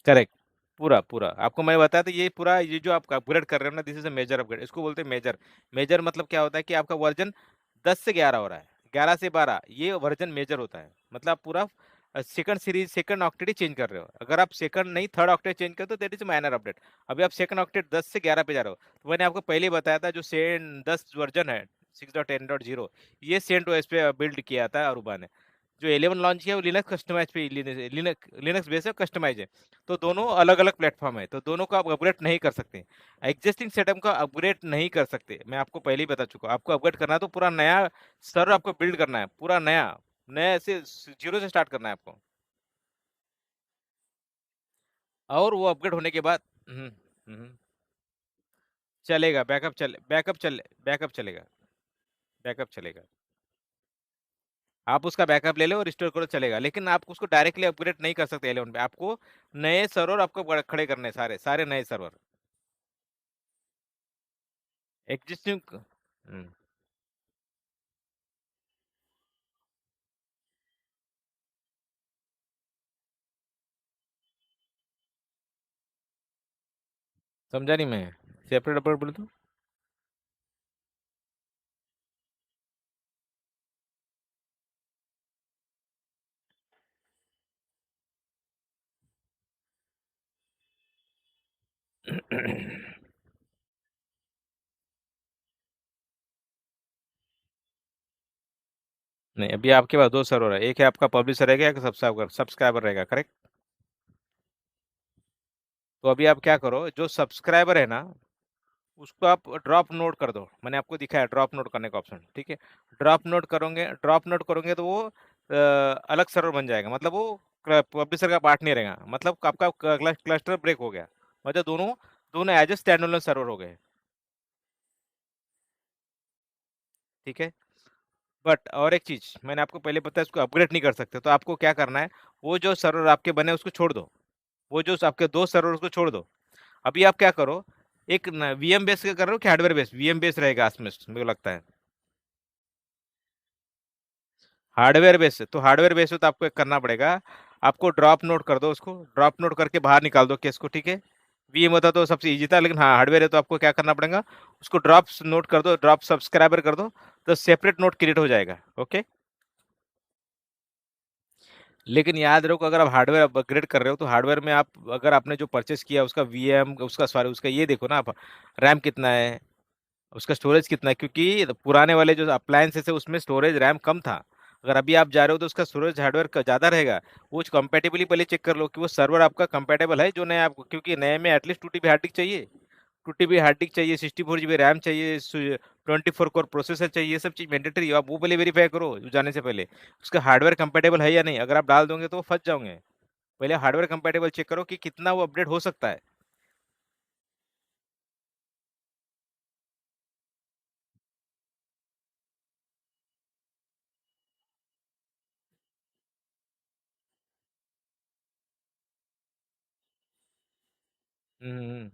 Correct. पूरा पूरा आपको मैं बताया था, ये पूरा ये जो आप अपग्रेड कर रहे हो ना, this is a major upgrade, इसको बोलते हैं मेजर। मेजर मतलब क्या होता है कि आपका वर्जन 10 से 11 हो रहा है, 11 से 12, ये वर्जन मेजर होता है। मतलब आप पूरा सेकंड सीरीज सेकंड ऑक्टेट ही चेंज कर रहे हो। अगर आप सेकंड नहीं थर्ड ऑक्टेट चेंज करते हो तो दैट इज माइनर अपडेट। अभी आप सेकंड ऑक्टेट 10 से 11 पे जा रहे हो, तो मैंने आपको पहले ही बताया था जो सेन 10 वर्जन है 6.10.0, ये सेंट ओएस पे बिल्ड किया था अरुबा ने। जो 11 लॉन्च किया वो लिनक्स कस्टमाइज पे, लिनक्स बेस है, कस्टमाइज है। तो दोनों अलग अलग प्लेटफॉर्म है, तो दोनों को आप अपग्रेड नहीं कर सकते। एग्जिस्टिंग सेटअप का अपग्रेड नहीं कर सकते, मैं आपको पहले ही बता चुका हूं। आपको अपग्रेड करना है तो पूरा नया सर्वर आपको बिल्ड करना है, पूरा नया, नया से जीरो से स्टार्ट करना है आपको। और वो अपग्रेड होने के बाद चलेगा, बैकअप चलेगा, बैकअप चलेगा। आप उसका बैकअप ले लो और रिस्टोर करो, चलेगा। लेकिन आप उसको डायरेक्टली अपग्रेड नहीं कर सकते 11 पे, आपको नए सर्वर आपको खड़े करने हैं, सारे सारे नए सर्वर एग्जिस्टिंग। समझा नहीं मैं, सेपरेट अपग्रेड बोले तो? नहीं, अभी आपके पास दो सर्वर है, एक है आपका पब्लिशर रहेगा, एक सब्सक्राइबर सब्सक्राइबर रहेगा, करेक्ट? तो अभी आप क्या करो, जो सब्सक्राइबर है ना, उसको आप ड्रॉप नोट कर दो। मैंने आपको दिखाया ड्रॉप नोट करने का ऑप्शन, ठीक है? ड्रॉप नोट करोगे तो वो अलग सर्वर बन जाएगा। मतलब वो पब्लिशर का पार्ट नहीं रहेगा, मतलब आपका क्लस्टर ब्रेक हो गया। मतलब दोनों दोनों as a standalone server हो गए, ठीक है? बट और एक चीज मैंने आपको पहले बताया, इसको अपग्रेड नहीं कर सकते, तो आपको क्या करना है, वो जो सर्वर आपके बने उसको छोड़ दो, वो जो आपके दो सर्वर उसको छोड़ दो। अभी आप क्या करो, एक वीएम बेस का कर रहे हो कि हार्डवेयर बेस? वीएम बेस रहेगा इसमें मेरे को लगता है। हार्डवेयर बेस है, तो हार्डवेयर बेस है तो आपको एक करना पड़ेगा, आपको ड्रॉप नोट कर दो, उसको ड्रॉप नोट करके बाहर निकाल दो केस को, ठीक है? वीएम होता तो सबसे इजी था, लेकिन हाँ हार्डवेयर है तो आपको क्या करना पड़ेगा, उसको ड्रॉप नोट कर दो, ड्रॉप सब्सक्राइबर कर दो, तो सेपरेट नोट क्रिएट हो जाएगा, ओके? लेकिन याद रखो, अगर आप हार्डवेयर अपग्रेड कर रहे हो तो हार्डवेयर में आप, अगर आपने जो परचेस किया उसका वीएम, उसका सॉरी उसका ये देखो ना आप, रैम कितना है, उसका स्टोरेज कितना है, क्योंकि पुराने वाले जो अप्लायंसेस है उसमें स्टोरेज रैम कम था। अगर अभी आप जा रहे हो तो उसका स्टोरेज हार्डवेयर का ज़्यादा रहेगा। वो कंपेटेबली पहले चेक कर लो कि वो सर्वर आपका कंपेटेबल है जो नया आपको, क्योंकि नए में एटलीस्ट 2 TB हार्ड डिस्क चाहिए, 2 TB हार्ड डिस्क चाहिए, 64 GB रैम चाहिए, 24 कोर प्रोसेसर चाहिए, ये सब चीज़ मैंडेटरी। आप वो पहले वेरीफाई करो जाने से पहले, उसका हार्डवेयर कंपेटेबल है या नहीं। अगर आप डाल दोगे तो फंस जाओगे। पहले हार्डवेयर कंपेटेबल चेक करो कि कितना वो अपडेट हो सकता है। हम्म।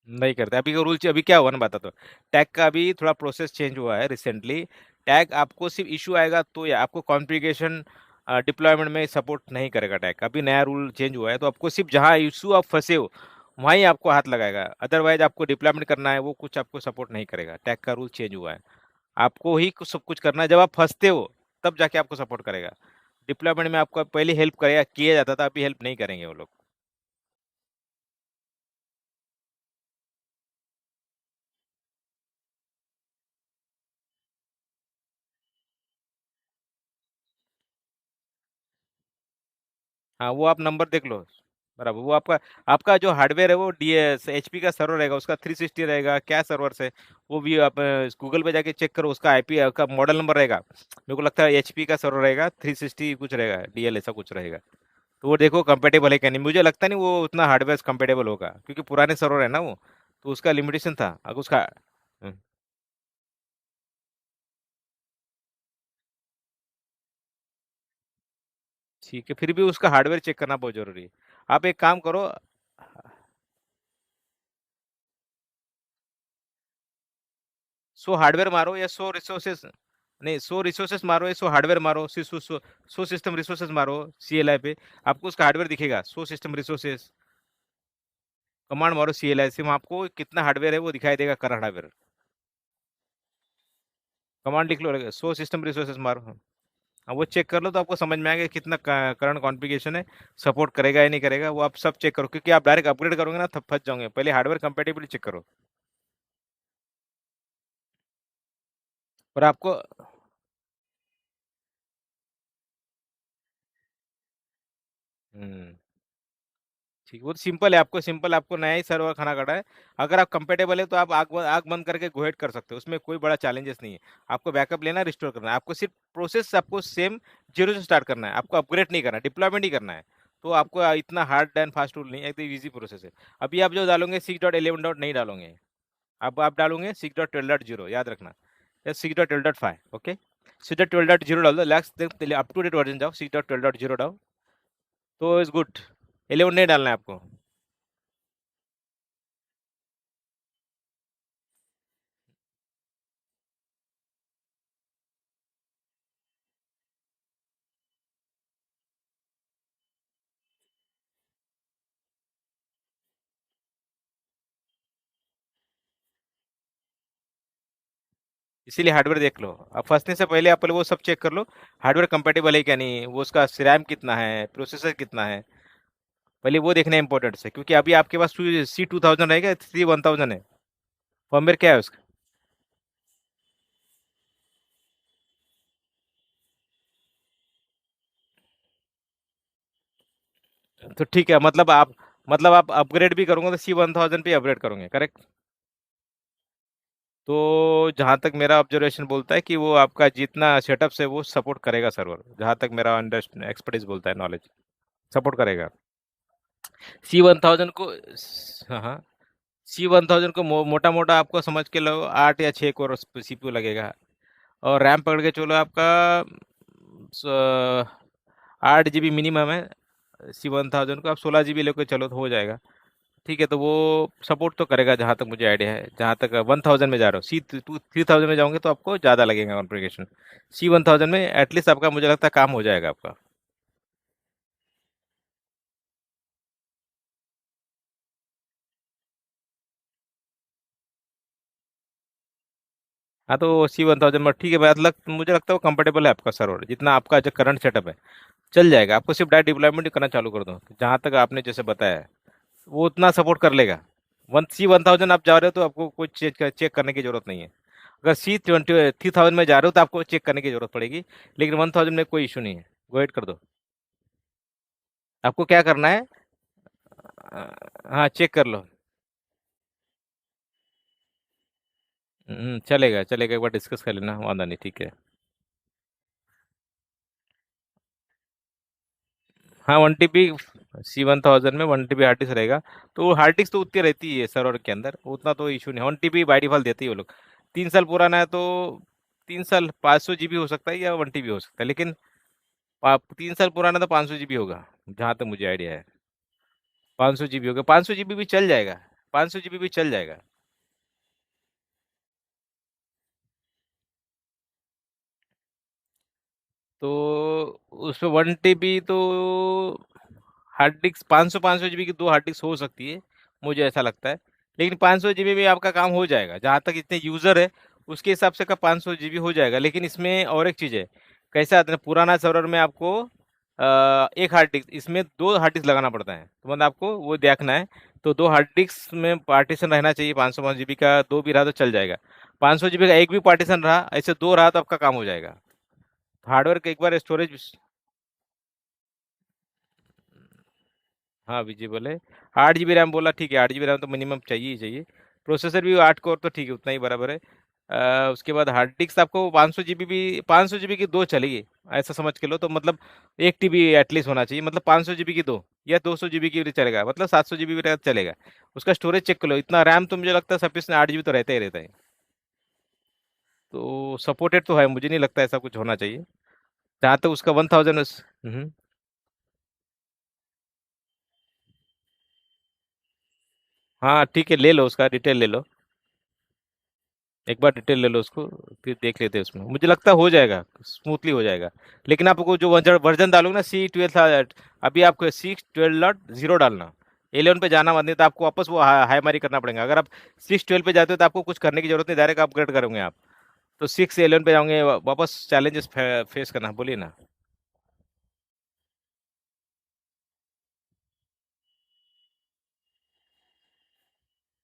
नहीं करते अभी का रूल। अभी क्या हुआ ना, बता तो, टैग का अभी थोड़ा प्रोसेस चेंज हुआ है रिसेंटली। टैग आपको सिर्फ इशू आएगा तो, या आपको कॉन्फ़िगरेशन डिप्लॉयमेंट में सपोर्ट नहीं करेगा टैग। अभी नया रूल चेंज हुआ है, तो आपको सिर्फ जहाँ इशू आप फंसे हो वहीं आपको हाथ लगाएगा, अदरवाइज आपको डिप्लॉयमेंट करना है वो कुछ आपको सपोर्ट नहीं करेगा। टैग का रूल चेंज हुआ है, आपको ही कुछ सब कुछ करना है, जब आप फंसते हो तब जाके आपको सपोर्ट करेगा। डिप्लॉयमेंट में आपको पहले हेल्प करेगा, किया जाता था, अभी हेल्प नहीं करेंगे वो लोग। हाँ वो आप नंबर देख लो, बराबर। वो आपका आपका जो हार्डवेयर है वो डीएस एचपी का सर्वर रहेगा, उसका 360 रहेगा, क्या सर्वर से, वो भी आप गूगल पे जाके चेक करो, उसका आईपी का मॉडल नंबर रहेगा। मेरे को लगता है एचपी का सर्वर रहेगा, 360 कुछ रहेगा, डीएल ऐसा कुछ रहेगा। तो वो देखो कंपेटेबल है क्या नहीं। मुझे लगता नहीं वो उतना हार्डवेयर कंपेटेबल होगा, क्योंकि पुराने सर्वर है ना वो, तो उसका लिमिटेशन था अगर उसका। हम्म, ठीक है, फिर भी उसका हार्डवेयर चेक करना बहुत जरूरी है। आप एक काम करो। 100 हार्डवेयर मारो या 100 रिसोर्सेज, नहीं 100 रिसोर्सेज मारो या 100 हार्डवेयर मारो, 100 सिस्टम रिसोर्सेज मारो CLI पे, आपको उसका हार्डवेयर दिखेगा। 100 सिस्टम रिसोर्सेज, कमांड मारो CLI से, वहाँ आपको कितना हार्डवेयर है वो दिखाई देगा, करंट हार्डवेयर। कमांड लिख लो, 100 सिस्टम रिसोर्सेज मारो। हाँ, वो चेक कर लो तो आपको समझ में आएगा कि कितना करंट कॉन्फ़िगरेशन है, सपोर्ट करेगा या नहीं करेगा, वो आप सब चेक करो, क्योंकि आप डायरेक्ट अपग्रेड करोगे ना तब फंस जाओगे। पहले हार्डवेयर कंपेटेबिलिटी चेक करो। और आपको हम्म ठीक, वो सिंपल है, आपको सिंपल, आपको नया ही सर्वर खाना पड़ा है। अगर आप कंपेटेबल है तो आप आग बंद करके गो हेड कर सकते हो, उसमें कोई बड़ा चैलेंजेस नहीं है। आपको बैकअप लेना, रिस्टोर करना है, आपको सिर्फ प्रोसेस आपको सेम जीरो से स्टार्ट करना है, आपको अपग्रेड नहीं करना, डिप्लॉयमेंट ही करना है। तो आपको इतना हार्ड एंड फास्ट टूल नहीं है, एकदम ईजी प्रोसेस है। अभी आप जो डालोगे 6.11 डॉट नहीं डालोगे, अब आप डालोगे 6.12.0, याद रखना, या 6.12.5, ओके। 6.12.0 डाल दो, last up to date version जाओ, 6.12.0 डालो तो इज गुड। 11 नहीं डालना है आपको। इसीलिए हार्डवेयर देख लो, अब फंसने से पहले आप पहले वो सब चेक कर लो, हार्डवेयर कंपेटेबल है क्या नहीं, वो उसका रैम कितना है, प्रोसेसर कितना है, पहले वो देखना इंपॉर्टेंट है। क्योंकि अभी आपके पास C2000 रहेगा, 31,000 है, फर्मवेयर क्या है उसका। तो ठीक है, मतलब आप अपग्रेड भी करोगे तो C1000 पे अपग्रेड करोगे, करेक्ट। तो जहाँ तक मेरा ऑब्जर्वेशन बोलता है कि वो आपका जितना सेटअप से वो सपोर्ट करेगा सर्वर, जहाँ तक मेरा अंडर एक्सपर्टीज बोलता है, नॉलेज सपोर्ट करेगा। C1000 को, हाँ हाँ, C1000 को मोटा मोटा आपको समझ के लो 8 या 6 कोर CPU लगेगा। और रैम पकड़ के चलो आपका 8 GB मिनिमम है। C1000 को आप 16 GB लेकर चलो तो हो जाएगा। ठीक है, तो वो सपोर्ट तो करेगा जहाँ तक मुझे आइडिया है। जहाँ तक 1000 में जा रहा हो, C3000 में जाओगे तो आपको ज़्यादा लगेगा कॉन्फ़िगरेशन। C1000 में एटलीस्ट आपका मुझे लगता है काम हो जाएगा आपका। हाँ, तो C1000 में ठीक है, मुझे लगता है वो कंफर्टेबल है आपका सर्वर, जितना आपका जो करंट सेटअप है चल जाएगा। आपको सिर्फ डायरेक्ट डिप्लॉयमेंट करना चालू कर दो, जहाँ तक आपने जैसे बताया है वो उतना सपोर्ट कर लेगा। C1000 आप जा रहे हो तो आपको कोई चेक करने की जरूरत नहीं है। अगर C3000 में जा रहे हो तो आपको चेक करने की जरूरत पड़ेगी, लेकिन 1000 में कोई इशू नहीं है, गो एड कर दो। आपको क्या करना है, हाँ चेक कर लो। चलेगा चलेगा, एक बार डिस्कस कर लेना, वादा नहीं, ठीक है। हाँ 1 TB, C1000 में 1 TB हार्ड डिस्क रहेगा। तो हार्ड डिस्क तो उतनी रहती है सर्वर के अंदर, उतना तो इशू नहीं, 1 TB बाई डिफॉल्ट देते ही वो लोग। 3 साल पुराना है तो 3 साल 500 GB हो सकता है या 1 TB हो सकता है, लेकिन 3 साल पुराना तो 500 GB होगा, जहाँ तक मुझे आइडिया है। 500 GB होगा, 500 GB भी चल जाएगा, 500 GB भी चल जाएगा। तो उसमें 1 TB तो हार्ड डिस्क 500 की दो हार्ड डिस्क हो सकती है, मुझे ऐसा लगता है। लेकिन 500 GB में आपका काम हो जाएगा, जहाँ तक इतने यूज़र है उसके हिसाब से का 500 GB हो जाएगा। लेकिन इसमें और एक चीज़ है, कैसा आता है पुराना सर्वर में आपको एक हार्ड डिस्क, इसमें दो हार्ड डिस्क लगाना पड़ता है, तो मतलब आपको वो देखना है। तो दो हार्ड डिस्क में पार्टीशन रहना चाहिए, 500 500 GB का दो भी रहा तो चल जाएगा। 500 GB का एक भी पार्टीशन रहा, ऐसे दो रहा तो आपका काम हो जाएगा। हार्डवेयर का एक बार स्टोरेज, हाँ विजिबल है। 8 GB रैम बोला, ठीक है, 8 GB रैम तो मिनिमम चाहिए ही चाहिए। प्रोसेसर भी 8 कोर तो ठीक है, उतना ही बराबर है। उसके बाद हार्ड डिस्क आपको 500 GB भी, 500 GB की दो चलेगी, ऐसा समझ के लो। तो मतलब 1 TB एटलीस्ट होना चाहिए, मतलब 500 GB की दो, या 200 GB की भी चलेगा, मतलब 700 GB भी रहेगा तो चलेगा। उसका स्टोरेज चेक कर लो, इतना रैम तो मुझे लगता है सफिशिएंट, 8 GB तो रहता ही रहता है। तो सपोर्टेड तो है, मुझे नहीं लगता ऐसा कुछ होना चाहिए। जहाँ तक उसका 1000। हाँ ठीक है, ले लो उसका डिटेल ले लो। एक बार डिटेल ले लो उसको, फिर देख लेते हैं उसमें, मुझे लगता है हो जाएगा, स्मूथली हो जाएगा। लेकिन आपको जो वर्जन वर्जन डालोगे ना C12 अभी आपको C12.0 डालना, 11 पे जाना मत, नहीं तो आपको वापस वो हाईमारी करना पड़ेगा। अगर आप 612 पे जाते हो तो आपको कुछ करने की जरूरत नहीं, डायरेक्ट अपग्रेड करोगे आप। तो 6 से 11 पे जाओगे, वापस चैलेंजेस फेस करना, बोलिए ना।